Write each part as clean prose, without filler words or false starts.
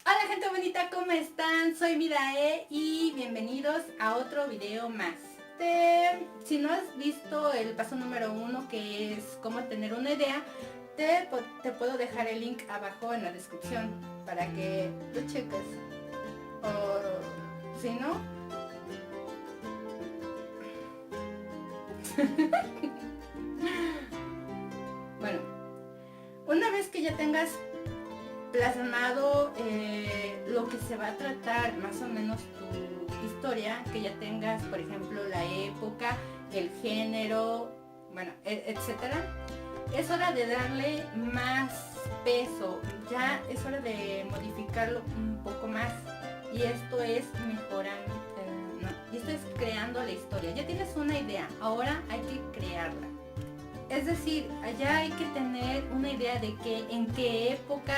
Hola gente bonita, ¿cómo están? Soy Midae y bienvenidos a otro video más. Si no has visto el paso número 1, que es cómo tener una idea, te puedo dejar el link abajo en la descripción para que lo cheques. O si no... Bueno, una vez que ya tengas plasmado lo que se va a tratar, más o menos tu historia, que ya tengas, por ejemplo, la época, el género, bueno, etcétera, es hora de darle más peso, ya es hora de modificarlo un poco más, y esto es mejorando, y esto es creando la historia. Ya tienes una idea, ahora hay que crearla. Es decir, allá hay que tener una idea de en qué época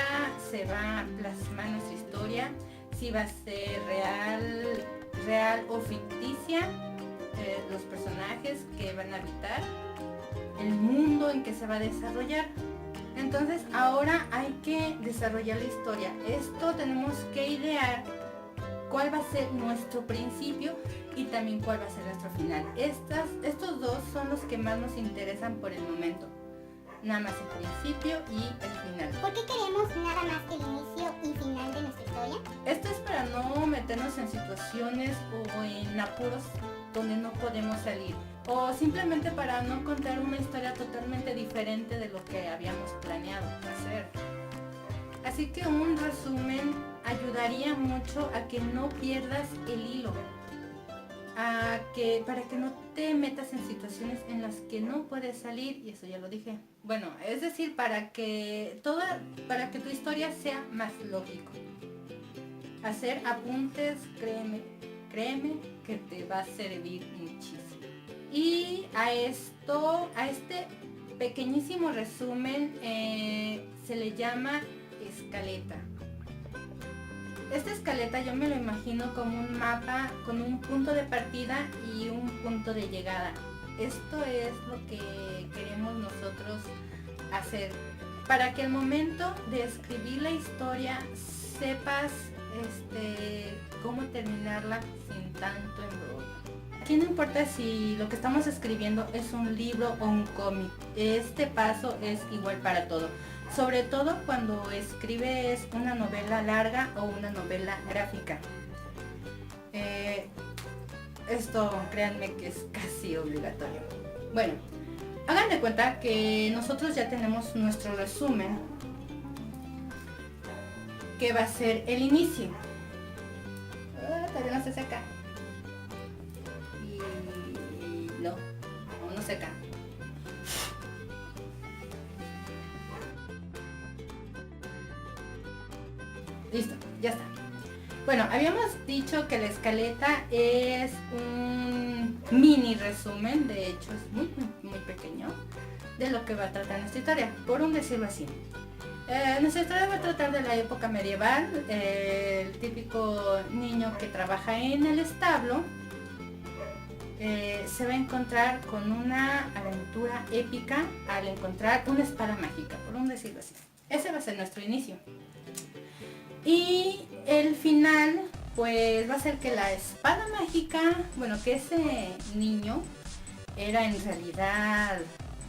se va a plasmar nuestra historia, si va a ser real o ficticia, los personajes que van a habitar, el mundo en que se va a desarrollar. Entonces ahora hay que desarrollar la historia. Esto tenemos que idear cuál va a ser nuestro principio y también cuál va a ser nuestro final. Estos dos son los que más nos interesan por el momento. Nada más el principio y el final. ¿Por qué queremos nada más que el inicio y final de nuestra historia? Esto es para no meternos en situaciones o en apuros donde no podemos salir. O simplemente para no contar una historia totalmente diferente de lo que habíamos planeado hacer. Así que un resumen ayudaría mucho a que no pierdas el hilo, para que no te metas en situaciones en las que no puedes salir, y eso ya lo dije. Bueno, es decir, para que tu historia sea más lógico. Hacer apuntes, créeme que te va a servir muchísimo. Y a este pequeñísimo resumen se le llama escaleta. Esta escaleta yo me lo imagino como un mapa con un punto de partida y un punto de llegada. Esto es lo que queremos nosotros hacer, para que al momento de escribir la historia sepas cómo terminarla sin tanto embrollo. Aquí no importa si lo que estamos escribiendo es un libro o un cómic, este paso es igual para todo. Sobre todo cuando escribes una novela larga o una novela gráfica. Esto créanme que es casi obligatorio. Bueno, hagan de cuenta que nosotros ya tenemos nuestro resumen, que va a ser el inicio. Todavía no se seca. Y no seca. Listo, ya está. Bueno, habíamos dicho que la escaleta es un mini resumen, de hecho es muy pequeño, de lo que va a tratar nuestra historia, por un decirlo así. Nuestra historia va a tratar de la época medieval, el típico niño que trabaja en el establo se va a encontrar con una aventura épica al encontrar una espada mágica, por un decirlo así. Ese va a ser nuestro inicio. Y el final, pues va a ser que la espada mágica, bueno, que ese niño era en realidad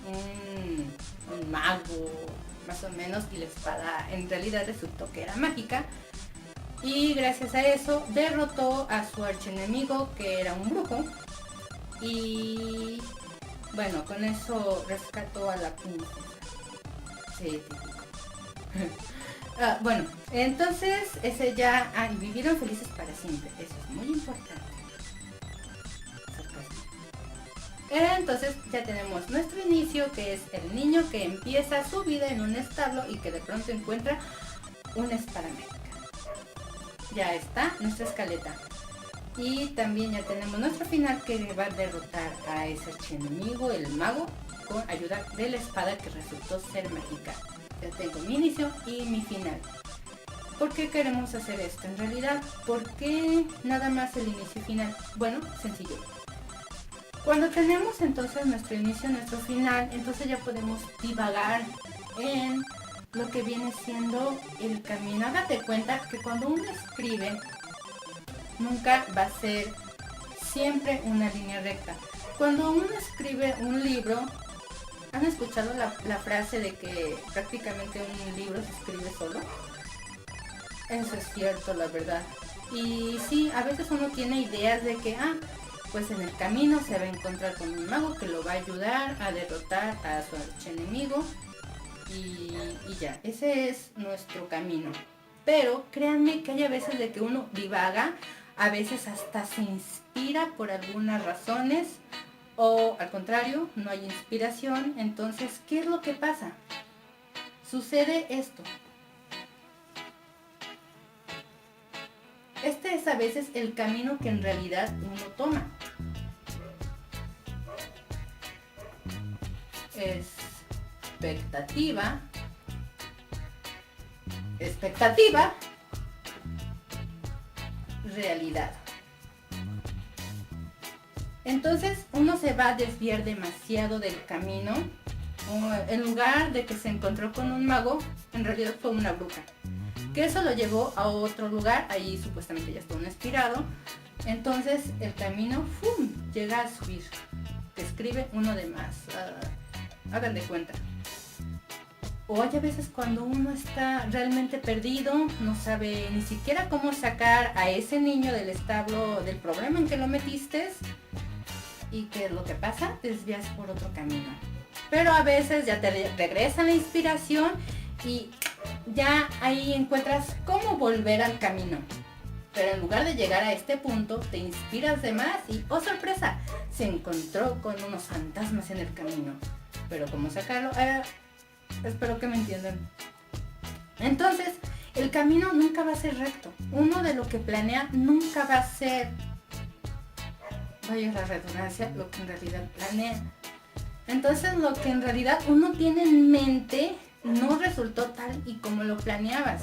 un mago, más o menos, y la espada en realidad resultó que era mágica. Y gracias a eso derrotó a su archienemigo, que era un brujo. Y bueno, con eso rescató a la princesa. Sí, típico. Bueno, entonces ese ya... y vivieron felices para siempre. Eso es muy importante. Entonces ya tenemos nuestro inicio, que es el niño que empieza su vida en un establo y que de pronto encuentra una espada mágica. Ya está nuestra escaleta. Y también ya tenemos nuestro final, que va a derrotar a ese archienemigo, el mago, con ayuda de la espada que resultó ser mágica. Ya tengo mi inicio y mi final. ¿Por qué queremos hacer esto? En realidad, ¿por qué nada más el inicio y final? Bueno, sencillo. Cuando tenemos entonces nuestro inicio, nuestro final, entonces ya podemos divagar en lo que viene siendo el camino. Hágate cuenta que cuando uno escribe, nunca va a ser siempre una línea recta. Cuando uno escribe un libro, ¿han escuchado la frase de que prácticamente un libro se escribe solo? Eso es cierto, la verdad. Y sí, a veces uno tiene ideas de que, pues en el camino se va a encontrar con un mago que lo va a ayudar a derrotar a su archienemigo y ya, ese es nuestro camino. Pero créanme que hay a veces de que uno divaga, a veces hasta se inspira por algunas razones, o al contrario, no hay inspiración. Entonces, ¿qué es lo que pasa? Sucede esto. Este es a veces el camino que en realidad uno toma. Expectativa, realidad. Entonces uno se va a desviar demasiado del camino. En lugar de que se encontró con un mago, en realidad fue una bruja, que eso lo llevó a otro lugar. Ahí supuestamente ya está uno inspirado. Entonces el camino llega a subir. Te escribe uno de más. Hagan de cuenta. O hay a veces cuando uno está realmente perdido, no sabe ni siquiera cómo sacar a ese niño del establo, del problema en que lo metiste. ¿Y qué es lo que pasa? Te desvías por otro camino. Pero a veces ya te regresa la inspiración y ya ahí encuentras cómo volver al camino. Pero en lugar de llegar a este punto, te inspiras de más y, ¡oh sorpresa!, se encontró con unos fantasmas en el camino. Pero ¿cómo sacarlo? Espero que me entiendan. Entonces, el camino nunca va a ser recto. Uno de lo que planea nunca va a ser, vaya la redundancia, lo que en realidad planea. Entonces, lo que en realidad uno tiene en mente no resultó tal y como lo planeabas.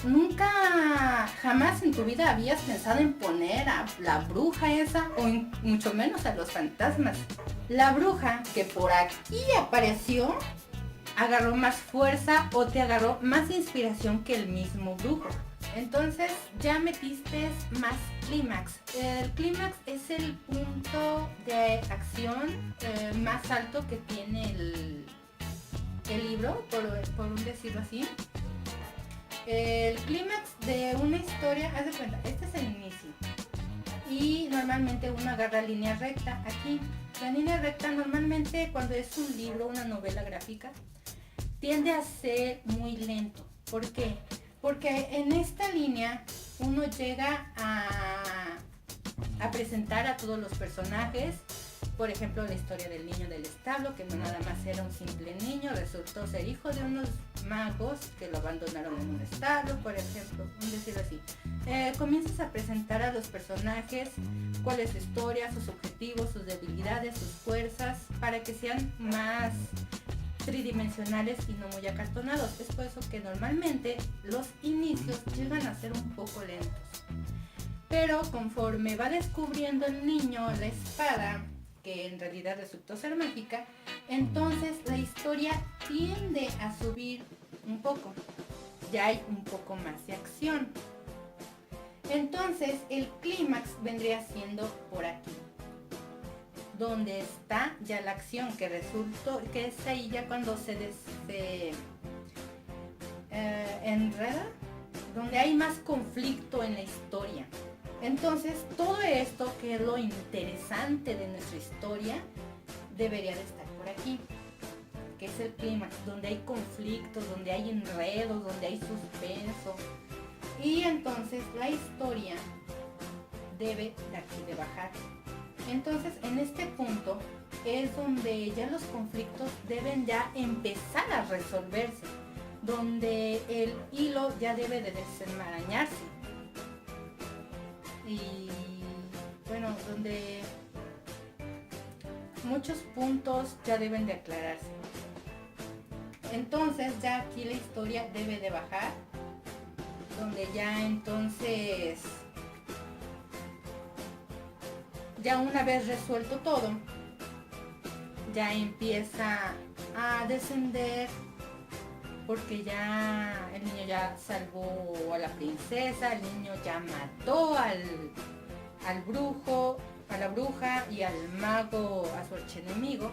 Nunca, jamás en tu vida habías pensado en poner a la bruja esa, o mucho menos a los fantasmas. La bruja que por aquí apareció, agarró más fuerza o te agarró más inspiración que el mismo brujo. Entonces ya metiste más clímax. El clímax es el punto de acción más alto que tiene el libro, por decirlo así. El clímax de una historia, haz de cuenta, este es el inicio. Y normalmente uno agarra línea recta aquí. La línea recta normalmente cuando es un libro, una novela gráfica, tiende a ser muy lento. ¿Por qué? Porque en esta línea uno llega a presentar a todos los personajes. Por ejemplo, la historia del niño del establo, que no nada más era un simple niño, resultó ser hijo de unos magos que lo abandonaron en un establo, por ejemplo, decirlo así. Comienzas a presentar a los personajes, cuál es su historia, sus objetivos, sus debilidades, sus fuerzas, para que sean más tridimensionales y no muy acartonados. Es por eso que normalmente los inicios llegan a ser un poco lentos. Pero conforme va descubriendo el niño la espada, que en realidad resultó ser mágica, entonces la historia tiende a subir un poco. Ya hay un poco más de acción. Entonces el clímax vendría siendo por aquí, donde está ya la acción, que resultó, que es ahí ya cuando se enreda, donde hay más conflicto en la historia. Entonces, todo esto, que es lo interesante de nuestra historia, debería de estar por aquí, que es el clímax, donde hay conflictos, donde hay enredos, donde hay suspenso. Y entonces la historia debe de aquí de bajar. Entonces, en este punto es donde ya los conflictos deben ya empezar a resolverse, donde el hilo ya debe de desenmarañarse. Y bueno, donde muchos puntos ya deben de aclararse. Entonces ya aquí la historia debe de bajar, donde ya entonces, ya una vez resuelto todo, ya empieza a descender porque ya el niño ya salvó a la princesa, el niño ya mató al brujo, a la bruja y al mago, a su archienemigo,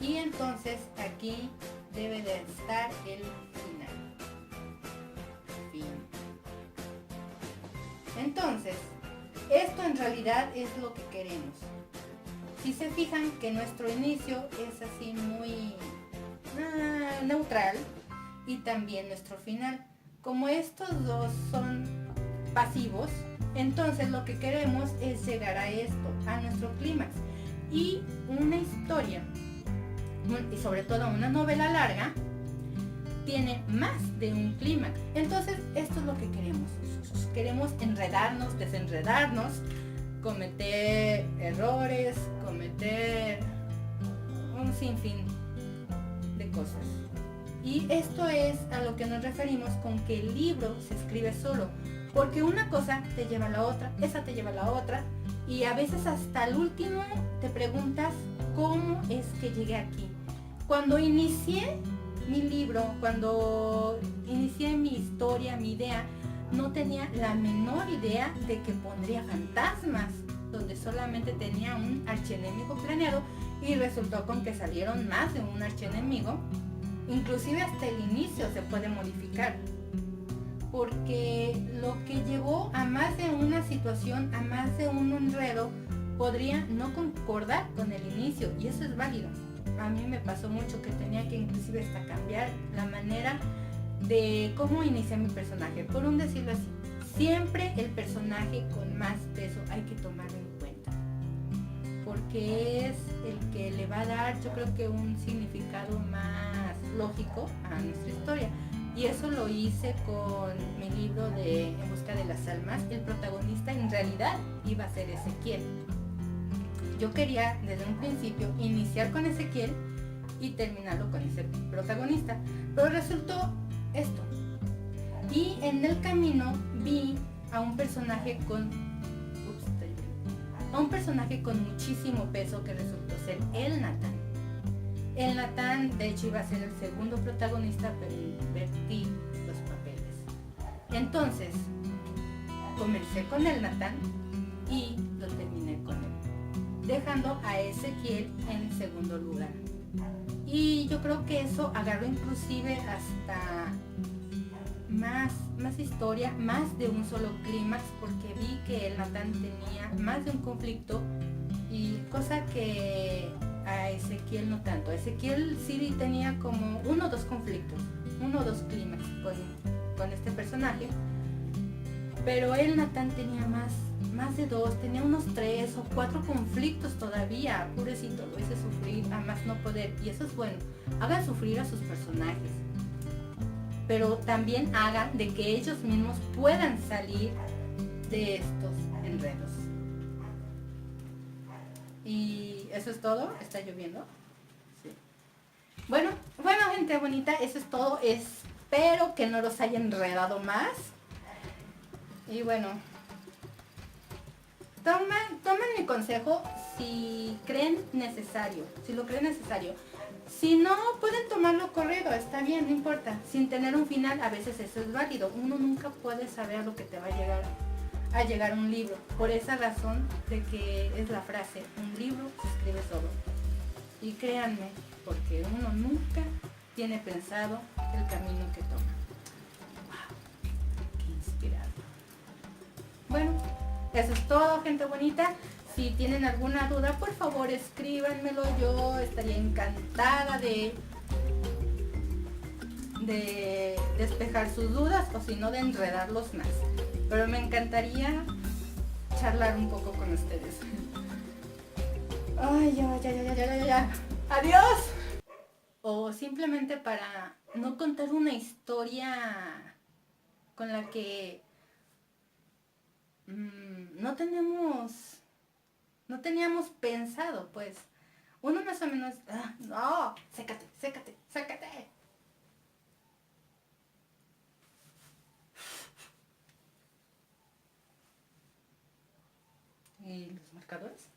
y entonces aquí debe de estar el final. Fin. Entonces, esto en realidad es lo que queremos. Si se fijan que nuestro inicio es así muy neutral, y también nuestro final. Como estos dos son pasivos, entonces lo que queremos es llegar a esto, a nuestro clímax. Y una historia, y sobre todo una novela larga, tiene más de un clímax. Entonces esto es lo que queremos. Queremos enredarnos, desenredarnos, cometer errores, cometer un sinfín de cosas. Y esto es a lo que nos referimos con que el libro se escribe solo, porque una cosa te lleva a la otra, esa te lleva a la otra, y a veces hasta el último te preguntas cómo es que llegué aquí. Cuando inicié mi libro, cuando inicié mi historia, mi idea, no tenía la menor idea de que pondría fantasmas, donde solamente tenía un archienemigo planeado, y resultó con que salieron más de un archienemigo. Inclusive hasta el inicio se puede modificar, porque lo que llevó a más de una situación, a más de un enredo, podría no concordar con el inicio, y eso es válido. A mí me pasó mucho que tenía que inclusive hasta cambiar la manera de cómo inicié mi personaje, por un decirlo así. Siempre el personaje con más peso hay que tomarlo en cuenta, porque es el que le va a dar, yo creo que un significado más lógico a nuestra historia. Y eso lo hice con mi libro de En busca de las almas. El protagonista en realidad iba a ser Ezequiel. Yo quería desde un principio iniciar con Ezequiel y terminarlo con ese protagonista, pero resultó esto. Y en el camino vi a un personaje con muchísimo peso, que resultó ser el Natán. El Natán, de hecho, iba a ser el segundo protagonista, pero invertí los papeles. Entonces, comencé con el Natán y lo terminé con él, dejando a Ezequiel en segundo lugar. Y yo creo que eso agarró inclusive hasta más historia, más de un solo clímax, porque vi que el Natán tenía más de un conflicto, y cosa que a Ezequiel no tanto. Ezequiel sí tenía como uno o dos conflictos, uno o dos clímax con este personaje, pero el Natán tenía más de dos, tenía unos 3 o 4 conflictos todavía. Pobrecito, lo hice sufrir a más no poder, y eso es bueno. Hagan sufrir a sus personajes, pero también hagan de que ellos mismos puedan salir de estos enredos. Y eso es todo. ¿Está lloviendo? Sí. Bueno, gente bonita, eso es todo. Espero que no los haya enredado más. Y bueno, tomen mi consejo si creen necesario, si lo creen necesario. Si no, pueden tomarlo corrido, está bien, no importa. Sin tener un final, a veces eso es válido. Uno nunca puede saber a lo que te va a llegar un libro. Por esa razón de que es la frase, un libro se escribe solo. Y créanme, porque uno nunca tiene pensado el camino que toma. ¡Wow! ¡Qué inspirado! Bueno, eso es todo, gente bonita. Si tienen alguna duda, por favor escríbanmelo. Yo estaría encantada de despejar sus dudas, o si no, de enredarlos más. Pero me encantaría charlar un poco con ustedes. Ay, ya. ¡Adiós! O simplemente para no contar una historia con la que no teníamos pensado, pues. Uno más o menos... no, sécate. ¿Y los marcadores?